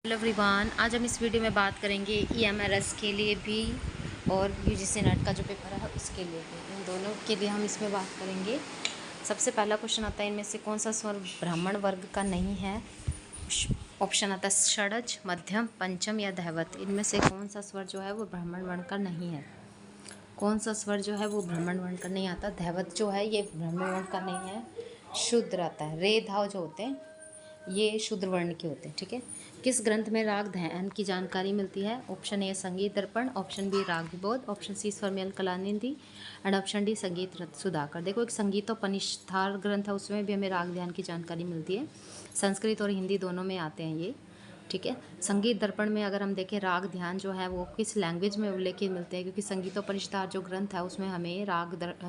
Hello everyone, आज हम इस वीडियो में बात करेंगे ईएमआरएस के लिए भी और यूजीसी नेट का जो पेपर है उसके लिए भी। इन दोनों के लिए हम इसमें बात करेंगे। सबसे पहला क्वेश्चन आता है, इनमें से कौन सा स्वर ब्राह्मण वर्ग का नहीं है। ऑप्शन आता है षडज, मध्यम, पंचम या धैवत। इनमें से कौन सा स्वर जो है वो ब्राह्मण वर्ण का नहीं है। कौन सा स्वर जो है वो ब्राह्मण वर्ण का नहीं आता। धैवत जो है ये ब्राह्मण वर्ण का नहीं है, शूद्र आता है। रे धाव जो होते हैं ये शूद्र वर्ण के होते हैं। ठीक है। किस ग्रंथ में राग ध्यान की जानकारी मिलती है। ऑप्शन ए संगीत दर्पण, option B Raag Vibodh, option C Swarmel Kalanidhi and option D Sangeet Ratna Sudhakar. देखो, एक संगीतोपनिषदार ग्रंथ है, उसमें भी हमें राग ध्यान की जानकारी मिलती है। संस्कृत और हिंदी दोनों में आते हैं ये। ठीक है। संगीत दर्पण में अगर हम देखें, राग ध्यान जो है वो किस लैंग्वेज में उल्लेखित मिलते हैं, क्योंकि संगीतोपनिषदार जो ग्रंथ है उसमें हमें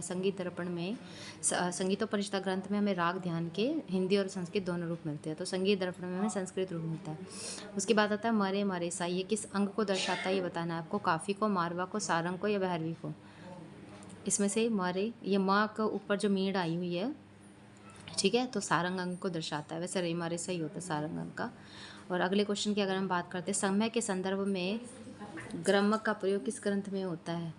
संगीत दर्पण में संगीतोपनिषद ग्रंथ में हमें राग ध्यान के हिंदी और संस्कृत दोनों रूप मिलते हैं। तो संगीत दर्पण में हमें संस्कृत रूप मिलता है। उसके बाद आता है मरे मरे सा। ये किस अंग को दर्शाता है ये बताना है आपको। काफ़ी को, मारवा को, सारंग को या भैरवी को। इसमें से मरे, ये माँ के ऊपर जो मीड़ आई हुई है, ठीक है, तो सारंग अंग को दर्शाता है। वैसे रेमा रे सही होता है सारंग अंग का। और अगले क्वेश्चन की अगर हम बात करते हैं, समय के संदर्भ में ग्रमक का प्रयोग किस ग्रंथ में होता है।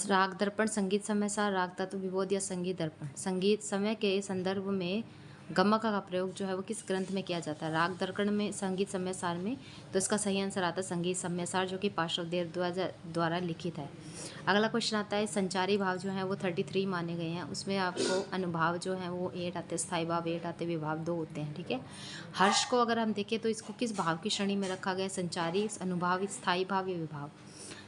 राग दर्पण, संगीत समय सार, राग तत्व विबोध या संगीत दर्पण। संगीत समय के संदर्भ में गमक का प्रयोग जो है वो किस ग्रंथ में किया जाता है। राग दर्पण में, संगीत समय सार में। तो इसका सही आंसर आता है संगीत समय सार, जो कि पार्श्वदेव द्वारा लिखित है। अगला क्वेश्चन आता है, संचारी भाव जो है वो 33 माने गए हैं। उसमें आपको अनुभाव जो है वो 8 आते हैं, स्थायी भाव 8 आते, विभाव 2 होते हैं। ठीक है। हर्ष को अगर हम देखें तो इसको किस भाव की श्रेणी में रखा गया है। संचारी, अनुभाव, स्थायी भाव या विभाव।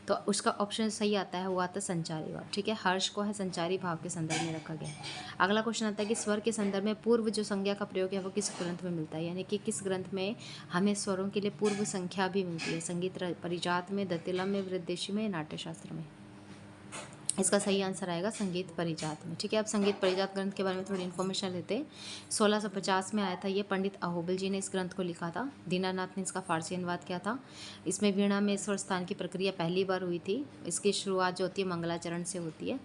तो उसका ऑप्शन सही आता है, वो आता है संचारी भाव। ठीक है। हर्ष को है संचारी भाव के संदर्भ में रखा गया है। अगला क्वेश्चन आता है कि स्वर के संदर्भ में पूर्व जो संज्ञा का प्रयोग है वो किस ग्रंथ में मिलता है, यानी कि किस ग्रंथ में हमें स्वरों के लिए पूर्व संख्या भी मिलती है। संगीत परिजात में, दतिलम में, वृद्देशी में, नाट्यशास्त्र में। इसका सही आंसर आएगा संगीत परिजात में। ठीक है। अब संगीत परिजात ग्रंथ के बारे में थोड़ी इन्फॉर्मेशन लेते हैं। 1650 में आया था ये। पंडित अहोबिल जी ने इस ग्रंथ को लिखा था। दीनानाथ ने इसका फारसी अनुवाद किया था। इसमें वीणा में स्वर स्थान की प्रक्रिया पहली बार हुई थी। इसकी शुरुआत जो होती है मंगलाचरण से होती है।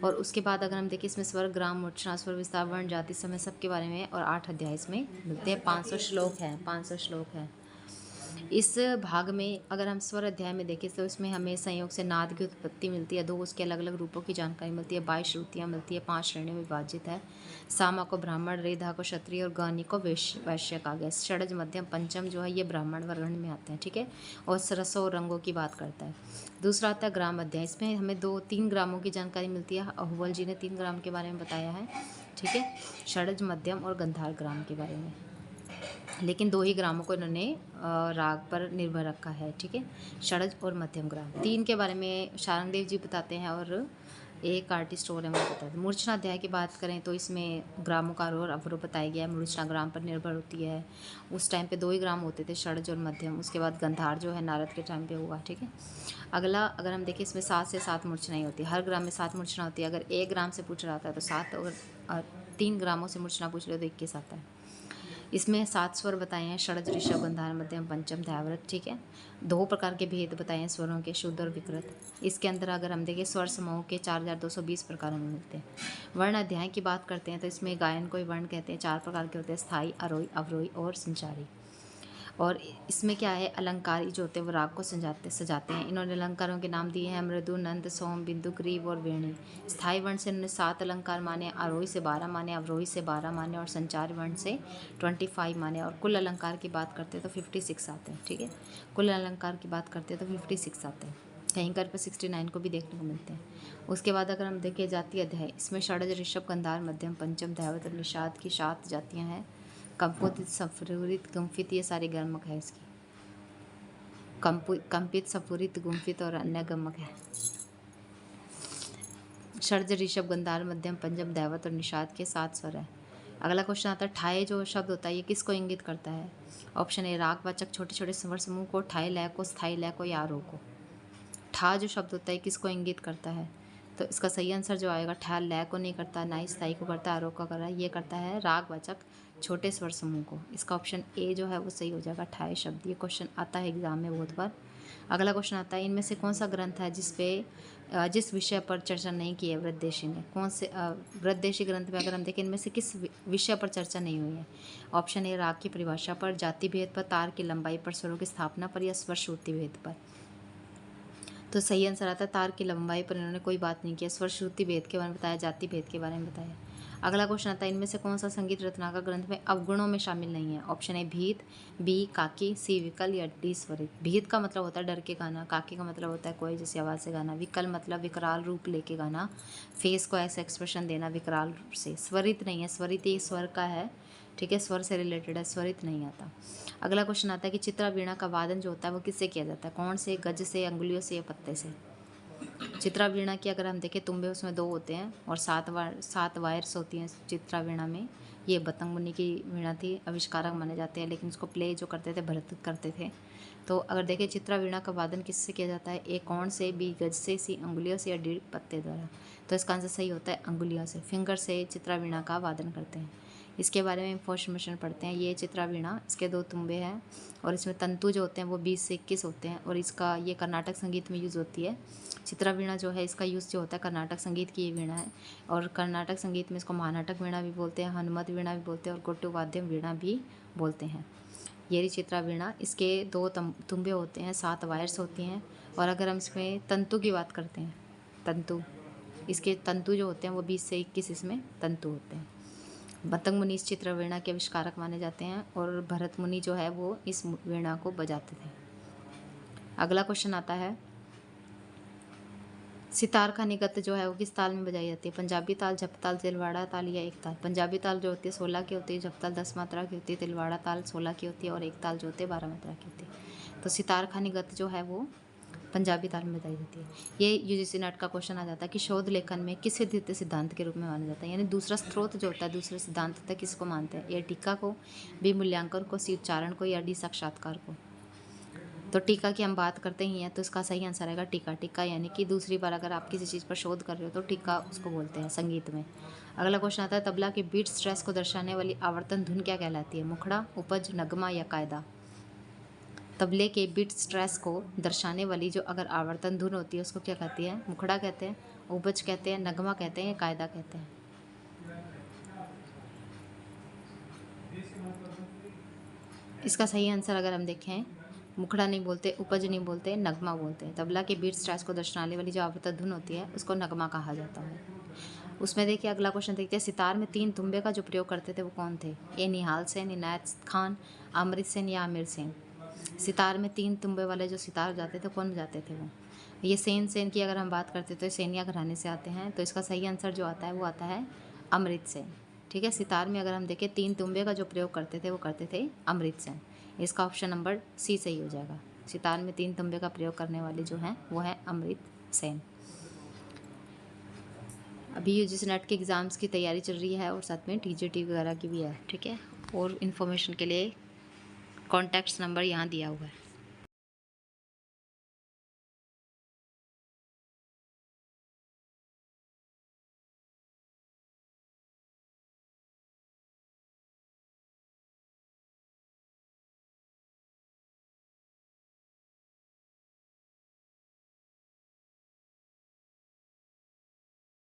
और उसके बाद अगर हम देखें, इसमें स्वर, ग्राम, मूर्छना, स्वर विस्तार, वर्ण, जाति, समय, सबके बारे में और 8 अध्याय इसमें मिलते हैं। 500 श्लोक है, 500 श्लोक है। इस भाग में अगर हम स्वर अध्याय में देखें तो इसमें हमें संयोग से नाद की उत्पत्ति मिलती है। 2 उसके अलग अलग रूपों की जानकारी मिलती है। 22 श्रुतियाँ मिलती है। 5 श्रेणियों में विभाजित है। सामा को ब्राह्मण, रेधा को क्षत्रिय और गानी को वैश्य कहा गया। षडज, मध्यम, पंचम जो है ये ब्राह्मण वर्ण में आते हैं। ठीक है। और सरसों और रंगों की बात करता है। दूसरा आता है ग्राम अध्याय। इसमें हमें 2-3 ग्रामों की जानकारी मिलती है। अहुबल जी ने 3 ग्राम के बारे में बताया है। ठीक है। षडज, मध्यम और गंधार ग्राम के बारे में। लेकिन 2 ही ग्रामों को इन्होंने राग पर निर्भर रखा है। ठीक है। षडज और मध्यम ग्राम। 3 के बारे में शारंगदेव जी बताते हैं और एक आर्टिस्ट और है वो बताते हैं। मूर्छना अध्याय की बात करें तो इसमें ग्रामों का आरोह अवरोह बताया गया है। मूर्छना ग्राम पर निर्भर होती है। उस टाइम पे 2 ही ग्राम होते थे, षडज और मध्यम। उसके बाद गंधार जो है नारद के टाइम पे हुआ। ठीक है। अगला अगर हम देखें, इसमें 7 से 7 मूर्छनाएँ होती है। हर ग्राम में 7 मूर्छना होती है। अगर 1 ग्राम से पूछ रहा था तो 7, अगर 3 ग्रामों से मूर्छना पूछ रहे हो तो 21 आता है। इसमें 7 स्वर बताए हैं, षडज, ऋषभ, गंधार, मध्यम, पंचम, धैवत। ठीक है। 2 प्रकार के भेद बताए हैं स्वरों के, शुद्ध और विकृत। इसके अंदर अगर हम देखें, स्वर समूह के 4220 प्रकार हमें मिलते हैं। वर्ण अध्याय की बात करते हैं तो इसमें गायन को वर्ण कहते हैं। 4 प्रकार के होते हैं, स्थायी, आरोही, अवरोही और संचारी। और इसमें क्या है, अलंकार जो होते हैं वो राग को सजाते हैं। इन्होंने अलंकारों के नाम दिए हैं मृदु, नंद, सोम, बिंदु, ग्रीव और वेणी। स्थायी वर्ण से इन्होंने 7 अलंकार माने, आरोही से 12 माने, अवरोही से 12 माने और संचार वर्ण से 25 माने। और कुल अलंकार की बात करते हैं तो 56 आते हैं। ठीक है। कुल अलंकार की बात करते हैं तो 56 आते हैं। कहीं पर 69 को भी देखने को मिलते हैं। उसके बाद अगर हम देखें जाति अध्याय, इसमें षडज, ऋषभ, गंधार, मध्यम, पंचम, धैवत और निषाद की 7 जातियाँ हैं। कंपोजित, सफुरित, गुम्फित ये सारे गमक है इसकी। कंपित, सफुरित, गुम्फित और अन्य गमक है। षडज, ऋषभ, गंधार, मध्यम, पंचम, धैवत और निषाद के 7 स्वर है। अगला क्वेश्चन आता है, ठाए जो शब्द होता है ये किसको इंगित करता है। ऑप्शन ए रागवाचक छोटे छोटे स्वर समूह को, ठाए लय को, स्थायी लय को या आरोह को। ठा जो शब्द होता है किसको इंगित करता है, तो इसका सही आंसर जो आएगा, ठा लय को नहीं करता, ना ही स्थायी को करता, आरोह को कर रहा है। ये करता है रागवाचक छोटे स्वर समूह को। इसका ऑप्शन ए जो है वो सही हो जाएगा, ठाए शब्द। ये क्वेश्चन आता है एग्जाम में बहुत बार। अगला क्वेश्चन आता है, इनमें से कौन सा ग्रंथ है जिस विषय पर चर्चा नहीं की है वृद्धदेशी ने? कौन से वृद्धदेशी ग्रंथ में अगर हम देखें, इनमें से किस विषय पर चर्चा नहीं हुई है? ऑप्शन ए राग की परिभाषा पर, जाति भेद पर, तार की लंबाई पर, स्वरों की स्थापना पर, या स्वर श्रुति भेद पर। तो सही आंसर आता है तार की लंबाई पर इन्होंने कोई बात नहीं किया, स्वर श्रुति भेद के बारे में बताया, जाति भेद के बारे में बताया। अगला क्वेश्चन आता है, इनमें से कौन सा संगीत रत्नाकर ग्रंथ में अवगुणों में शामिल नहीं है? ऑप्शन ए भीत, बी काकी, सी विकल, या डी स्वरित। भीत का मतलब होता है डर के गाना, काकी का मतलब होता है कोई जैसी आवाज़ से गाना, विकल मतलब विकराल रूप लेके गाना, फेस को ऐसा एक्सप्रेशन देना विकराल रूप से। स्वरित नहीं है, स्वरित ये स्वर का है, ठीक है, स्वर से रिलेटेड है, स्वरित नहीं आता। अगला क्वेश्चन आता है कि चित्रा वीणा का वादन जो होता है वो किससे किया जाता है? कौन से, गज से, अंगुलियों से, या पत्ते से? चित्रा वीणा की अगर हम देखें तुम्बे उसमें 2 होते हैं और 7 वायर्स होती हैं चित्रा वीणा में। ये बतंग मुनि की वीणा थी, आविष्कारक माने जाते हैं, लेकिन उसको प्ले जो करते थे भरत करते थे। तो अगर देखें चित्रा वीणा का वादन किससे किया जाता है? ए कौन से, बी गज से, सी अंगुलियों से, या डी पत्ते द्वारा। तो इसका आंसर सही होता है अंगुलियों से, फिंगर से चित्रा वीणा का वादन करते हैं। इसके बारे में इंफॉर्मेशन पढ़ते हैं। ये चित्रा वीणा, इसके 2 तुम्बे हैं और इसमें तंतु जो होते हैं वो 20 से 21 होते हैं और इसका ये कर्नाटक संगीत में यूज़ होती है। चित्रा वीणा जो है इसका यूज़ जो होता है कर्नाटक संगीत की ये वीणा है और कर्नाटक संगीत में इसको महानाटक वीणा भी बोलते हैं, हनुमत वीणा भी बोलते हैं और गोटू वाद्यम वीणा भी बोलते हैं। ये रही चित्रा वीणा, इसके 2 तुम्बे होते हैं, 7 वायर्स होती हैं और अगर हम इसमें तंतु की बात करते हैं, तंतु, इसके तंतु जो होते हैं वो 20 से 21 इसमें तंतु होते हैं। बतंग मुनि इस चित्र वीणा के आविष्कारक माने जाते हैं और भरत मुनि जो है वो इस वीणा को बजाते थे। अगला क्वेश्चन आता है, सितार खानी गत जो है वो किस ताल में बजाई जाती है? पंजाबी ताल, झप ताल, तिलवाड़ा ताल, या एक ताल? पंजाबी ताल जो होती है 16 की होती है, झप ताल 10 मात्रा की होती है, तिलवाड़ा ताल 16 की होती है और एक ताल जो होती है 12 मात्रा की होती है। तो सितार खानी गत जो है वो पंजाबी ताल में बताई जाती है। ये यूजीसी नेट का क्वेश्चन आ जाता है कि शोध लेखन में किस द्वितीय सिद्धांत के रूप में माना जाता है? यानी दूसरा स्रोत जो होता है, दूसरे सिद्धांत होता है, किसको मानते हैं? ए टीका को, बी मूल्यांकन को, सी उच्चारण को, या डी साक्षात्कार को? तो टीका की हम बात करते ही हैं तो इसका सही आंसर आएगा टीका। टीका यानी कि दूसरी बार अगर आप किसी चीज़ पर शोध कर रहे हो तो टीका उसको बोलते हैं संगीत में। अगला क्वेश्चन आता है, तबला के बीट स्ट्रेस को दर्शाने वाली आवर्तन धुन क्या कहलाती है? मुखड़ा, उपज, नगमा, या कायदा? तबले के बीट स्ट्रेस को दर्शाने वाली जो अगर आवर्तन धुन होती है उसको क्या कहती है? मुखड़ा कहते हैं, उपज कहते हैं, नगमा कहते हैं, या कायदा कहते हैं? इसका सही आंसर अगर हम देखें, मुखड़ा नहीं बोलते, उपज नहीं बोलते, नगमा बोलते हैं। तबला के बीट स्ट्रेस को दर्शाने वाली जो आवर्तन धुन होती है उसको नगमा कहा जाता है। उसमें देखिए अगला क्वेश्चन देखते हैं, सितार में 3 तुम्बे का जो प्रयोग करते थे वो कौन थे? ए निहाल सेन, इनायत खान, अमृत सेन, या आमिर सेन? सितार में 3 तुम्बे वाले जो सितार बजाते थे कौन बजाते थे वो? ये सेन की अगर हम बात करते तो सेनिया घराने से आते हैं, तो इसका सही आंसर जो आता है वो आता है अमृत सेन। ठीक है, सितार में अगर हम देखें 3 तुम्बे का जो प्रयोग करते थे वो करते थे अमृत सेन। इसका ऑप्शन नंबर सी सही हो जाएगा। सितार में 3 तुम्बे का प्रयोग करने वाले जो हैं वो है अमृत सेन। अभी यूजीसी नेट के एग्ज़ाम्स की तैयारी चल रही है और साथ में टीजीटी वगैरह की भी है। ठीक है, और इन्फॉर्मेशन के लिए कॉन्टैक्ट्स नंबर यहाँ दिया हुआ है।